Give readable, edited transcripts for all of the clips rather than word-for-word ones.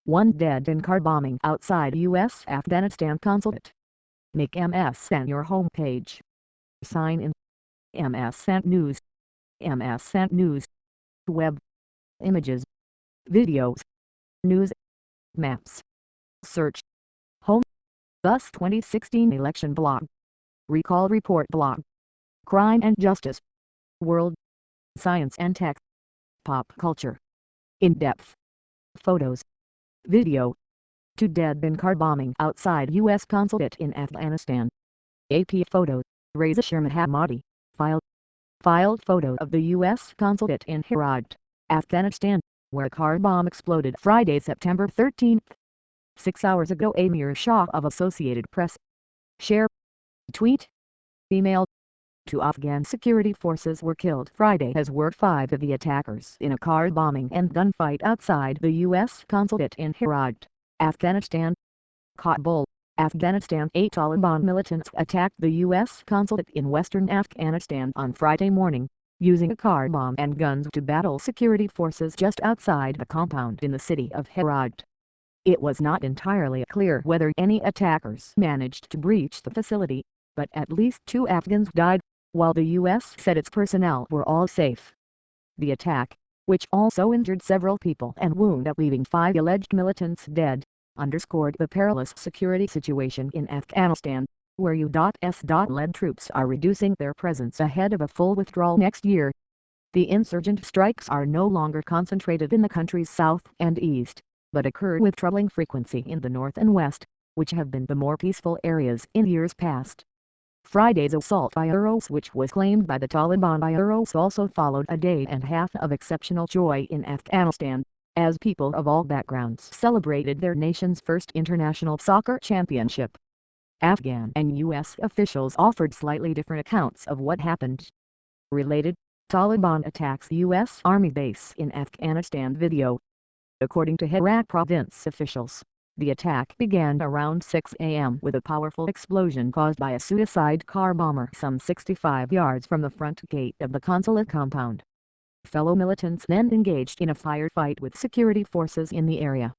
1 dead in car bombing outside U.S. Afghanistan consulate. Make MSN your homepage. Sign in. MSN News. MSN News. Web. Images. Videos. News. Maps. Search. Home. Thus 2016 election blog. Recall report blog. Crime and justice. World. Science and tech. Pop culture. In-depth. Photos. Video. 2 dead in car bombing outside U.S. consulate in Afghanistan. AP photo. Reza Sharmahamadi. Filed photo of the U.S. consulate in Herat, Afghanistan, where a car bomb exploded Friday, September 13. 6 hours ago. Amir Shah of Associated Press. Share. Tweet. Email. 2 Afghan security forces were killed Friday as were 5 of the attackers in a car bombing and gunfight outside the U.S. consulate in Herat, Afghanistan. Kabul, Afghanistan. 8 Taliban militants attacked the U.S. consulate in western Afghanistan on Friday morning, using a car bomb and guns to battle security forces just outside the compound in the city of Herat. It was not entirely clear whether any attackers managed to breach the facility, but at least 2 Afghans died, while the U.S. said its personnel were all safe. The attack, which also injured several people and wounded, leaving 5 alleged militants dead, underscored the perilous security situation in Afghanistan, where U.S.-led troops are reducing their presence ahead of a full withdrawal next year. The insurgent strikes are no longer concentrated in the country's south and east, but occur with troubling frequency in the north and west, which have been the more peaceful areas in years past. Friday's assault by Urals, which was claimed by the Taliban by Urals, also followed a day and a half of exceptional joy in Afghanistan, as people of all backgrounds celebrated their nation's first international soccer championship. Afghan and U.S. officials offered slightly different accounts of what happened. Related, Taliban attacks U.S. Army base in Afghanistan video. According to Herat province officials, the attack began around 6 a.m. with a powerful explosion caused by a suicide car bomber some 65 yards from the front gate of the consulate compound. Fellow militants then engaged in a firefight with security forces in the area.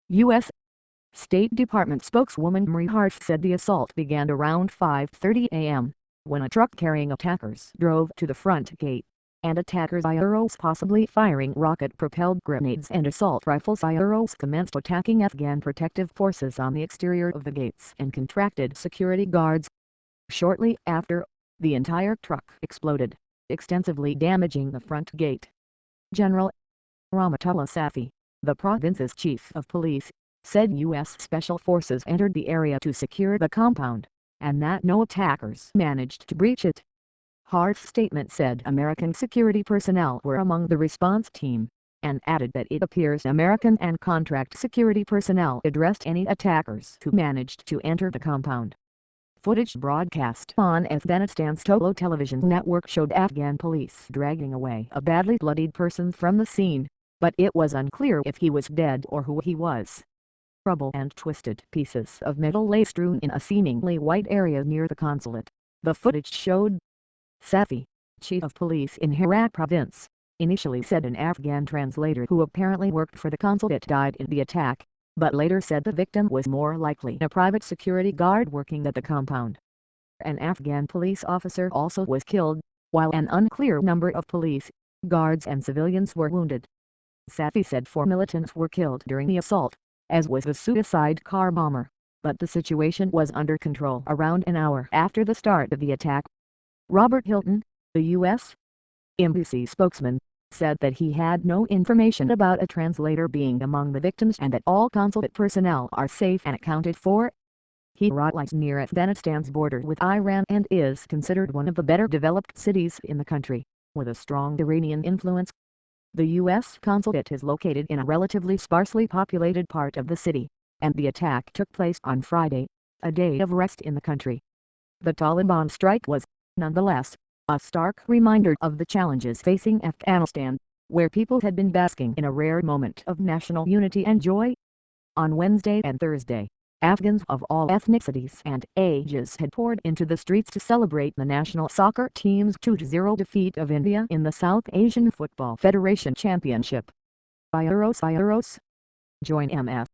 U.S. State Department spokeswoman Marie Harf said the assault began around 5:30 a.m., when a truck carrying attackers drove to the front gate, and attackers by Urals, possibly firing rocket-propelled grenades and assault rifles by Urals, commenced attacking Afghan protective forces on the exterior of the gates and contracted security guards. Shortly after, the entire truck exploded, extensively damaging the front gate. General Rahmatullah Safi, the province's chief of police, said U.S. Special Forces entered the area to secure the compound, and that no attackers managed to breach it. Harf's statement said American security personnel were among the response team, and added that it appears American and contract security personnel addressed any attackers who managed to enter the compound. Footage broadcast on Afghanistan's Tolo television network showed Afghan police dragging away a badly bloodied person from the scene, but it was unclear if he was dead or who he was. Rubble and twisted pieces of metal lay strewn in a seemingly white area near the consulate, the footage showed. Safi, chief of police in Herat province, initially said an Afghan translator who apparently worked for the consulate died in the attack, but later said the victim was more likely a private security guard working at the compound. An Afghan police officer also was killed, while an unclear number of police, guards and civilians were wounded. Safi said 4 militants were killed during the assault, as was the suicide car bomber, but the situation was under control around an hour after the start of the attack. Robert Hilton, the U.S. Embassy spokesman, said that he had no information about a translator being among the victims and that all consulate personnel are safe and accounted for. Herat lies near Afghanistan's border with Iran and is considered one of the better developed cities in the country, with a strong Iranian influence. The U.S. consulate is located in a relatively sparsely populated part of the city, and the attack took place on Friday, a day of rest in the country. The Taliban strike was, nonetheless, a stark reminder of the challenges facing Afghanistan, where people had been basking in a rare moment of national unity and joy. On Wednesday and Thursday, Afghans of all ethnicities and ages had poured into the streets to celebrate the national soccer team's 2-0 defeat of India in the South Asian Football Federation Championship. Join MS.